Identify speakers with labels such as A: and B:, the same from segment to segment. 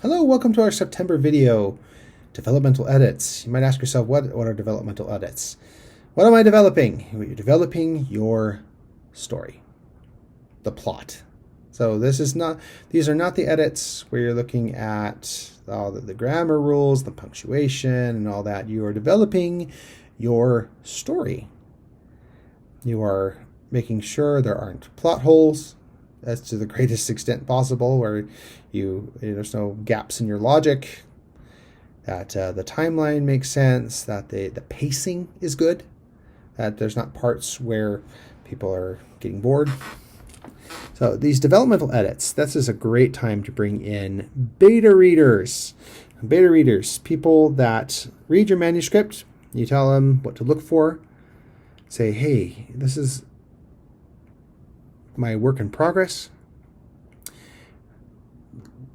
A: Hello, welcome to our September video, developmental edits. You might ask yourself, what are developmental edits? What am I developing? You're developing your story, the plot. So these are not the edits where you're looking at all the grammar rules, the punctuation, and all that. You are developing your story. You are making sure there aren't plot holes, as to the greatest extent possible, where there's no gaps in your logic, that the timeline makes sense, that the pacing is good, that there's not parts where people are getting bored. So these developmental edits, this is a great time to bring in beta readers. Beta readers, people that read your manuscript, you tell them what to look for, say, hey, this is my work in progress.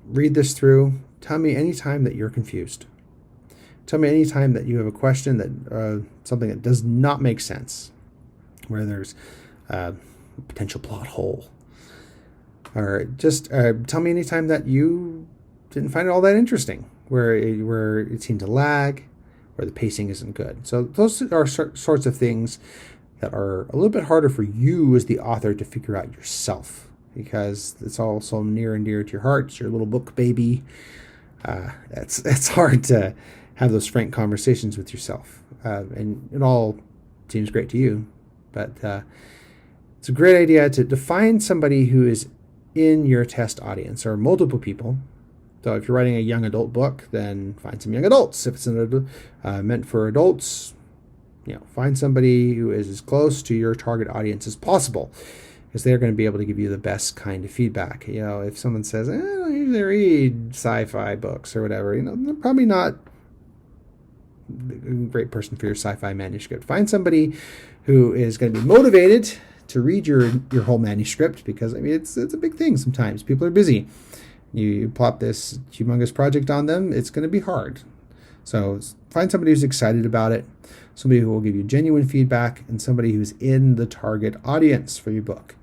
A: Read this through. Tell me anytime that you're confused. Tell me anytime that you have a question that something that does not make sense, where there's a potential plot hole. Or just tell me anytime that you didn't find it all that interesting, where it seemed to lag, where the pacing isn't good. So those are sorts of things that are a little bit harder for you as the author to figure out yourself, because it's all so near and dear to your heart. It's your little book baby. It's hard to have those frank conversations with yourself, and it all seems great to you, but it's a great idea to find somebody who is in your test audience, or multiple people. So if you're writing a young adult book, then find some young adults. If it's meant for adults, find somebody who is as close to your target audience as possible, because they're going to be able to give you the best kind of feedback. If someone says, I don't usually read sci-fi books or whatever, they're probably not a great person for your sci-fi manuscript. Find somebody who is going to be motivated to read your whole manuscript, because it's a big thing. Sometimes people are busy. You plop this humongous project on them, it's going to be hard. So find somebody who's excited about it, somebody who will give you genuine feedback, and somebody who's in the target audience for your book,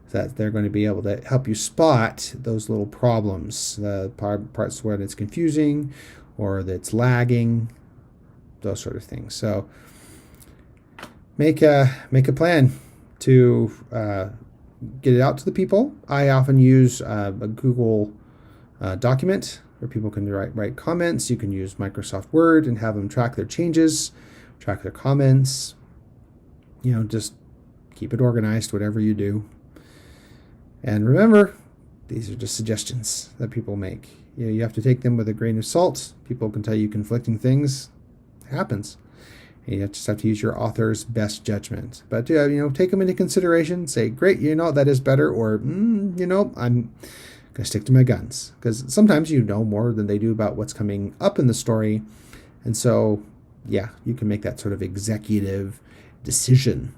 A: so that they're going to be able to help you spot those little problems, the parts where it's confusing or that's lagging, those sort of things. So make a plan to get it out to the people. I often use a Google document where people can write comments. You can use Microsoft Word and have them track their changes, track their comments. Just keep it organized, whatever you do. And remember, these are just suggestions that people make. You have to take them with a grain of salt. People can tell you conflicting things. It happens. And you just have to use your author's best judgment. But take them into consideration. Say, great, that is better, or I'm going to stick to my guns, because sometimes you know more than they do about what's coming up in the story. And so, you can make that sort of executive decision.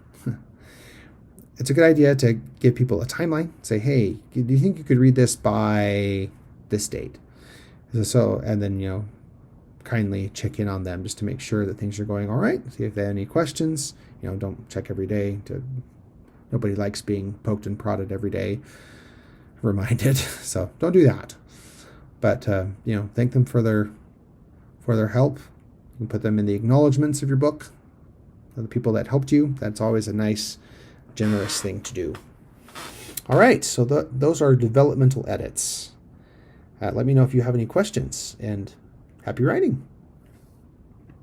A: It's a good idea to give people a timeline. Say, hey, do you think you could read this by this date? So, and then, kindly check in on them just to make sure that things are going all right. See if they have any questions. Don't check every day. Nobody likes being poked and prodded every day, reminded. So don't do that. But thank them for their help. You can put them in the acknowledgments of your book, the people that helped you. That's always a nice, generous thing to do. All right, so those are developmental edits. Let me know if you have any questions, and happy writing.